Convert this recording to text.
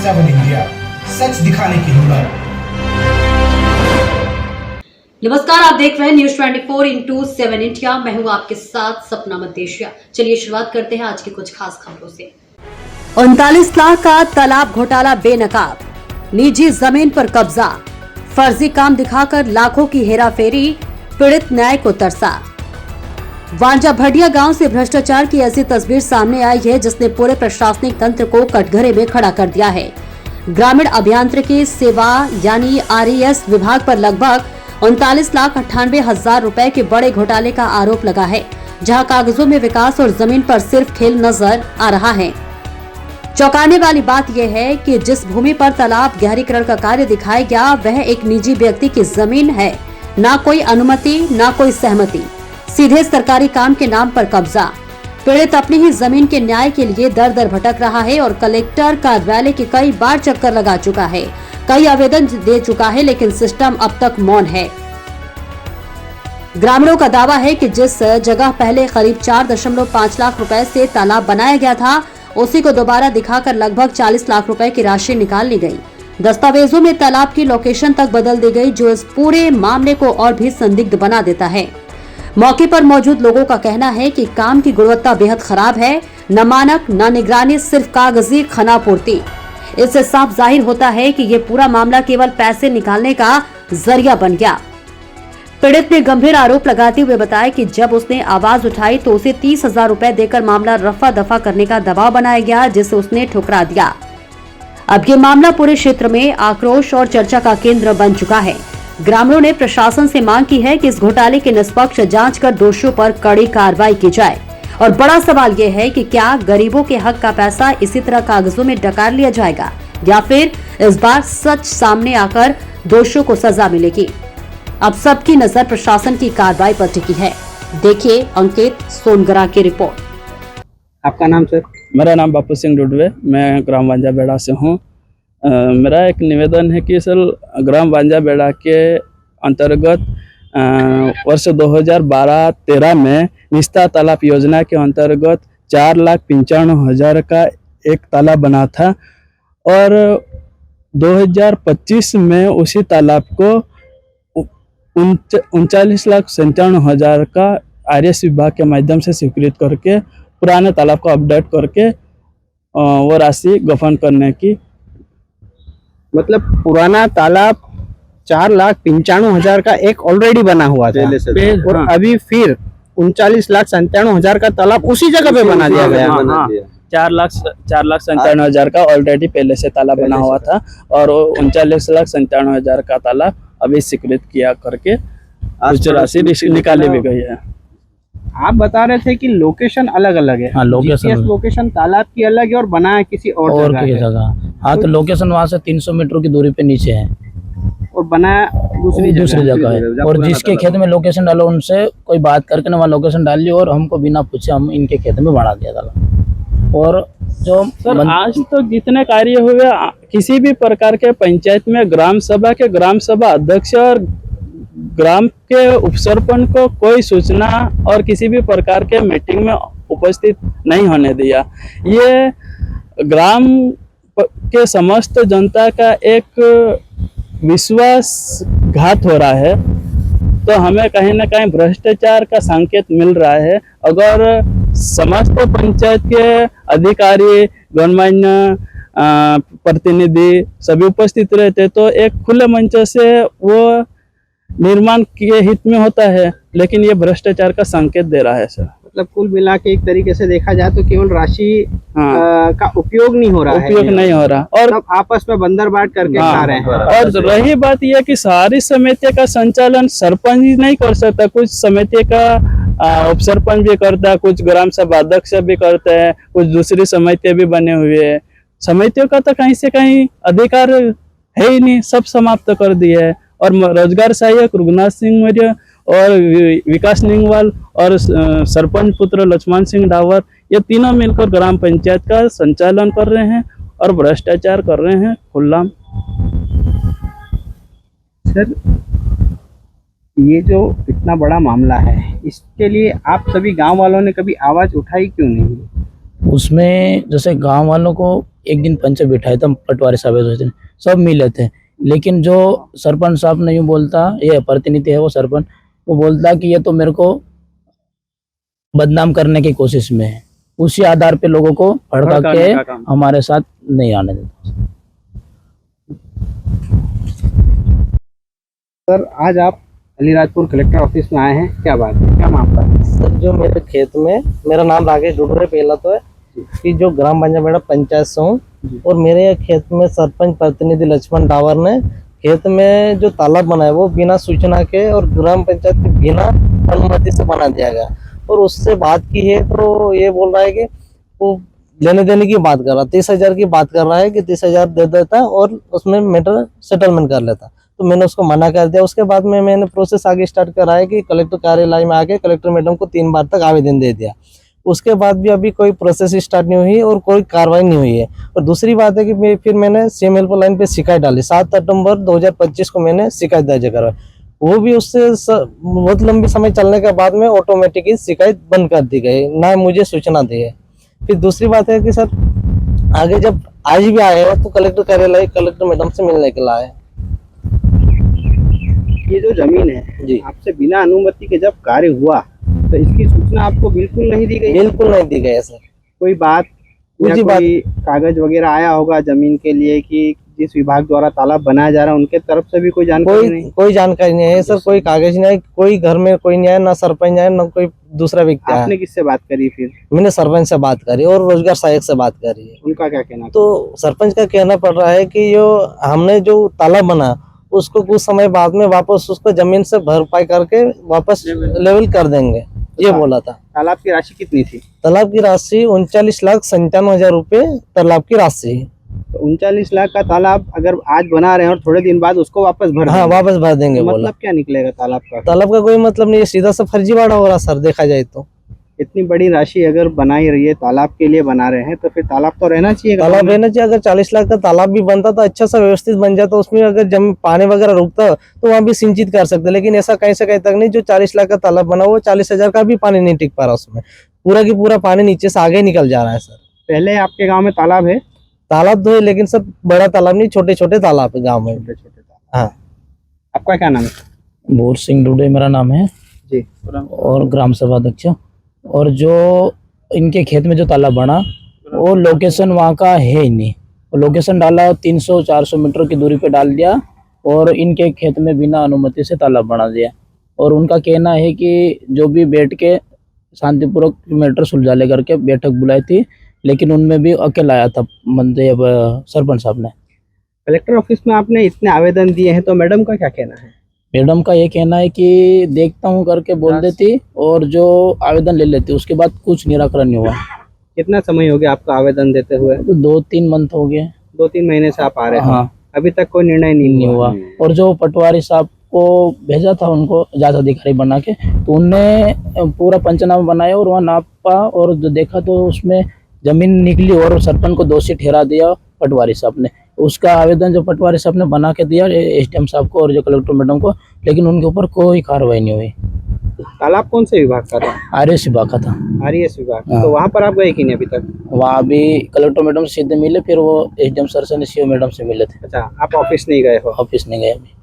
7 India, सच दिखाने की हिम्मत। नमस्कार, आप देख रहे हैं न्यूज 24/7 इंडिया। मैं हूं आपके साथ सपना मदेशिया। चलिए शुरुआत करते हैं आज की कुछ खास खबरों से। 39 लाख का तालाब घोटाला बेनकाब, निजी जमीन पर कब्जा, फर्जी काम दिखाकर लाखों की हेराफेरी, पीड़ित न्याय को तरसा। वांजा भटिया गांव से भ्रष्टाचार की ऐसी तस्वीर सामने आई है जिसने पूरे प्रशासनिक तंत्र को कटघरे में खड़ा कर दिया है। ग्रामीण अभियांत्रिकी सेवा यानी RES विभाग पर लगभग 39,98,000 रुपए के बड़े घोटाले का आरोप लगा है, जहां कागजों में विकास और जमीन पर सिर्फ खेल नजर आ रहा है। चौंकाने वाली बात यह है कि जिस भूमि पर तालाब गहरीकरण का कार्य दिखाया गया वह एक निजी व्यक्ति की जमीन है, ना कोई अनुमति ना कोई सहमति, सीधे सरकारी काम के नाम पर कब्जा। पीड़ित अपनी ही जमीन के न्याय के लिए दर दर भटक रहा है और कलेक्टर कार्यालय के कई बार चक्कर लगा चुका है, कई आवेदन दे चुका है, लेकिन सिस्टम अब तक मौन है। ग्रामीणों का दावा है कि जिस जगह पहले करीब 4.5 लाख रुपए से तालाब बनाया गया था उसी को दोबारा दिखाकर लगभग 40 लाख रुपए की राशि निकाल ली गई। दस्तावेजों में तालाब की लोकेशन तक बदल दी गई, जो इस पूरे मामले को और भी संदिग्ध बना देता है। मौके पर मौजूद लोगों का कहना है कि काम की गुणवत्ता बेहद खराब है, न मानक न निगरानी, सिर्फ कागजी खनापूर्ति। इससे साफ जाहिर होता है कि ये पूरा मामला केवल पैसे निकालने का जरिया बन गया। पीड़ित ने गंभीर आरोप लगाते हुए बताया कि जब उसने आवाज उठाई तो उसे 30,000 रुपए देकर मामला रफा दफा करने का दबाव बनाया गया, जिसे उसने ठुकरा दिया। अब ये मामला पूरे क्षेत्र में आक्रोश और चर्चा का केंद्र बन चुका है। ग्रामीणों ने प्रशासन से मांग की है कि इस घोटाले की निष्पक्ष जांच कर दोषियों पर कड़ी कार्रवाई की जाए। और बड़ा सवाल ये है कि क्या गरीबों के हक का पैसा इसी तरह कागजों में डकार लिया जाएगा या फिर इस बार सच सामने आकर दोषियों को सजा मिलेगी। अब सबकी नजर प्रशासन की कार्रवाई पर टिकी है। देखिए अंकित सोनगरा की रिपोर्ट। आपका नाम सर? मेरा नाम बापू सिंह डुडवे, मैं ग्राम वांजा बेड़ा से हूँ। मेरा एक निवेदन है कि सर ग्राम वांजा बेड़ा के अंतर्गत वर्ष 2012-13 में निस्ता तालाब योजना के अंतर्गत 4,95,000 का एक तालाब बना था और 2025 में उसी तालाब को 39,97,000 का RES विभाग के माध्यम से स्वीकृत करके पुराने तालाब को अपडेट करके वो राशि गबन करने की। मतलब पुराना तालाब 4,95,000 का एक ऑलरेडी बना हुआ था और हाँ। अभी फिर 39,97,000 का तालाब उसी जगह पे बना दिया गया। 4,97,000 का ऑलरेडी पहले से तालाब बना हुआ था और 39,97,000 का तालाब अभी स्वीकृत किया करके कुछ राशि निकाली भी गई है। आप बता रहे थे कि लोकेशन अलग अलग है। हाँ, लोकेशन तालाब की अलग है और बना है किसी और जगह। हाँ, तो लोकेशन वहाँ से 300 मीटर की दूरी पे नीचे है और बना दूसरी जगह है। और जिसके खेत में लोकेशन डालो उनसे कोई बात करके ना वहाँ लोकेशन डाल ली और हमको बिना पूछे हम इनके खेत में बढ़ा दिया तालाब। और जो सर आज तो जितने कार्य हुए किसी भी प्रकार के पंचायत में ग्राम सभा अध्यक्ष और ग्राम के उपसरपंच को कोई सूचना और किसी भी प्रकार के मीटिंग में उपस्थित नहीं होने दिया। ये ग्राम के समस्त जनता का एक विश्वासघात हो रहा है, तो हमें कहीं ना कहीं भ्रष्टाचार का संकेत मिल रहा है। अगर समस्त पंचायत के अधिकारी गणमान्य प्रतिनिधि सभी उपस्थित रहते तो एक खुले मंच से वो निर्माण के हित में होता है, लेकिन ये भ्रष्टाचार का संकेत दे रहा है सर। मतलब कुल मिला के एक तरीके से देखा जाए तो केवल राशि का उपयोग नहीं हो रहा है, नहीं हो रहा और सब आपस में बंदर बाट करके खा रहे हैं। और रही बात यह कि सारी समिति का संचालन सरपंच ही नहीं कर सकता, कुछ समिति का उपसरपंच भी करता है, कुछ ग्राम सभा अध्यक्ष भी करते हैं, कुछ दूसरी समितियां भी बने हुए हैं। समितियों का तो कहीं से कहीं अधिकार है ही नहीं, सब समाप्त कर दिए है। और रोजगार सहायक रघुनाथ सिंह मौर्य और विकास निंगवाल और सरपंच पुत्र लक्ष्मण सिंह डावर, ये तीनों मिलकर ग्राम पंचायत का संचालन कर रहे हैं और भ्रष्टाचार कर रहे हैं खुल्लाम। सर ये जो इतना बड़ा मामला है, इसके लिए आप सभी गांव वालों ने कभी आवाज उठाई क्यों नहीं? उसमें जैसे गांव वालों को एक दिन पंच बिठाए थे पटवारी साहब उस दिन, सब मिले थे। लेकिन जो सरपंच साहब ने यूँ बोलता, ये प्रतिनिधि है वो सरपंच, वो बोलता कि ये तो मेरे को बदनाम करने की कोशिश में है, उसी आधार पे लोगों को भड़का के हमारे साथ नहीं आने देता। सर आज आप अलीराजपुर कलेक्टर ऑफिस में आए हैं, क्या बात है, क्या मामला है? सर जो मेरे खेत में, मेरा नाम राकेश डुडरे पहला तो है कि जो ग्राम पंचायत से हूँ, और मेरे खेत में सरपंच प्रतिनिधि लक्ष्मण डावर ने खेत में जो तालाब बनाया वो बिना सूचना के और ग्राम पंचायत के बिना अनुमति से बना दिया गया। और उससे बात की है तो ये बोल रहा है कि वो लेने देने की बात कर रहा, 30,000 की बात कर रहा है कि 30,000 दे देता और उसमें मैटर सेटलमेंट कर लेता। तो मैंने उसको मना कर दिया। उसके बाद में मैंने प्रोसेस आगे स्टार्ट करा है कि कलेक्टर कार्यालय में आके कलेक्टर मैडम को 3 बार तक आवेदन दे दिया। उसके बाद भी अभी कोई प्रोसेस स्टार्ट नहीं हुई और कोई कार्रवाई नहीं हुई है। और दूसरी बात है कि फिर मैंने CMLP लाइन पे शिकायत डाली, 7 अक्टूबर 2025 को मैंने शिकायत दर्ज करवाई। वो भी उससे बहुत लंबी समय चलने के बाद में ऑटोमेटिक ही शिकायत बंद कर दी गई, ना मुझे सूचना दी है। फिर दूसरी बात है कि सर आगे जब आज भी आए हो तो कलेक्टर कार्यालय कलेक्टर मैडम से मिलने के लिए आए। ये जो जमीन है जी, आपसे बिना अनुमति के जब कार्य हुआ तो इसकी सूचना आपको बिल्कुल नहीं दी गई? बिल्कुल नहीं दी गई है सर। कोई बात या कोई कागज वगैरह आया होगा जमीन के लिए कि जिस विभाग द्वारा तालाब बनाया जा रहा है उनके तरफ से भी कोई जानकारी नहीं? कोई जानकारी नहीं है सर, कोई कागज नहीं, कोई घर में कोई नहीं है, ना सरपंच है ना कोई दूसरा व्यक्ति है। आपने किससे बात करी फिर? मैंने सरपंच से बात करी और रोजगार सहायक से बात करी है। उनका क्या कहना? तो सरपंच का कहना पड़ रहा है कि जो हमने जो तालाब बना उसको कुछ समय बाद में वापस उसको जमीन से भरपाई करके वापस लेवल कर देंगे, ये बोला था। तालाब की राशि कितनी थी? तालाब की राशि 39,97,000 रुपए तालाब की राशि। तो 39 लाख का तालाब अगर आज बना रहे हैं और थोड़े दिन बाद उसको वापस भर हाँ देंगे, वापस भर देंगे तो बोला। मतलब क्या निकलेगा तालाब का? तालाब का कोई मतलब नहीं है, सीधा सा फर्जीवाड़ा हो रहा सर, देखा जाए तो। इतनी बड़ी राशि अगर बनाई रही है, तालाब के लिए बना रहे हैं, तो फिर तालाब तो रहना चाहिए। तालाब रहना चाहिए। अगर 40 लाख का तालाब भी बनता तो अच्छा सा व्यवस्थित बन जाता, उसमें अगर जमीन पानी वगैरह रुकता तो वहाँ भी सिंचित कर सकते। लेकिन ऐसा कहीं से कहीं तक नहीं, जो 40 लाख का तालाब बना वो 40,000 का भी पानी नहीं टिक पा रहा, उसमें पूरा की पूरा पानी नीचे से आगे निकल जा रहा है सर। पहले आपके गाँव में तालाब है? तालाब तो है लेकिन सब बड़ा तालाब नहीं, छोटे छोटे तालाब है गाँव में। छोटे छोटे तालाब। हाँ। आपका क्या नाम है? भूर सिंह डुडे मेरा नाम है जी। और ग्राम सभा अध्यक्ष। और जो इनके खेत में जो तालाब बना वो लोकेशन वहाँ का है ही नहीं। वो लोकेशन डाला 300-400 मीटर की दूरी पे डाल दिया और इनके खेत में बिना अनुमति से तालाब बना दिया। और उनका कहना है कि जो भी बैठ के शांतिपूर्वक मैटर सुलझा ले करके बैठक बुलाई थी, लेकिन उनमें भी अकेला आया था मंत्री सरपंच साहब ने। कलेक्टर ऑफिस में आपने इतने आवेदन दिए हैं तो मैडम का क्या कहना है? मैडम का ये कहना है कि देखता हूँ करके बोल देती और जो आवेदन ले लेती, उसके बाद कुछ निराकरण नहीं हुआ। कितना समय हो गया आपका आवेदन देते हुए? तो 2-3 मंथ हो गए। 2-3 महीने से आप आ रहे हैं? हाँ। अभी तक कोई निर्णय नहीं हुआ। और जो पटवारी साहब को भेजा था उनको जांच अधिकारी बना के, तो उनने पूरा पंचनामा बनाया और वहाँ नापा और जो देखा तो उसमें जमीन निकली और सरपंच को दोषी ठहरा दिया पटवारी साहब ने। उसका आवेदन जो पटवारी साहब ने बना के दिया SDM साहब को और जो कलेक्टर मैडम को, लेकिन उनके ऊपर कोई कार्रवाई नहीं हुई। तालाब कौन से विभाग का था? RS विभाग का था। RS विभाग। हाँ। तो वहाँ पर आप गए कि नहीं अभी तक? वहाँ भी कलेक्टर मैडम से सीधे मिले, फिर वो SDM सर से CO मैडम से मिले थे। अच्छा, आप ऑफिस नहीं गए हो? ऑफिस नहीं गए अभी।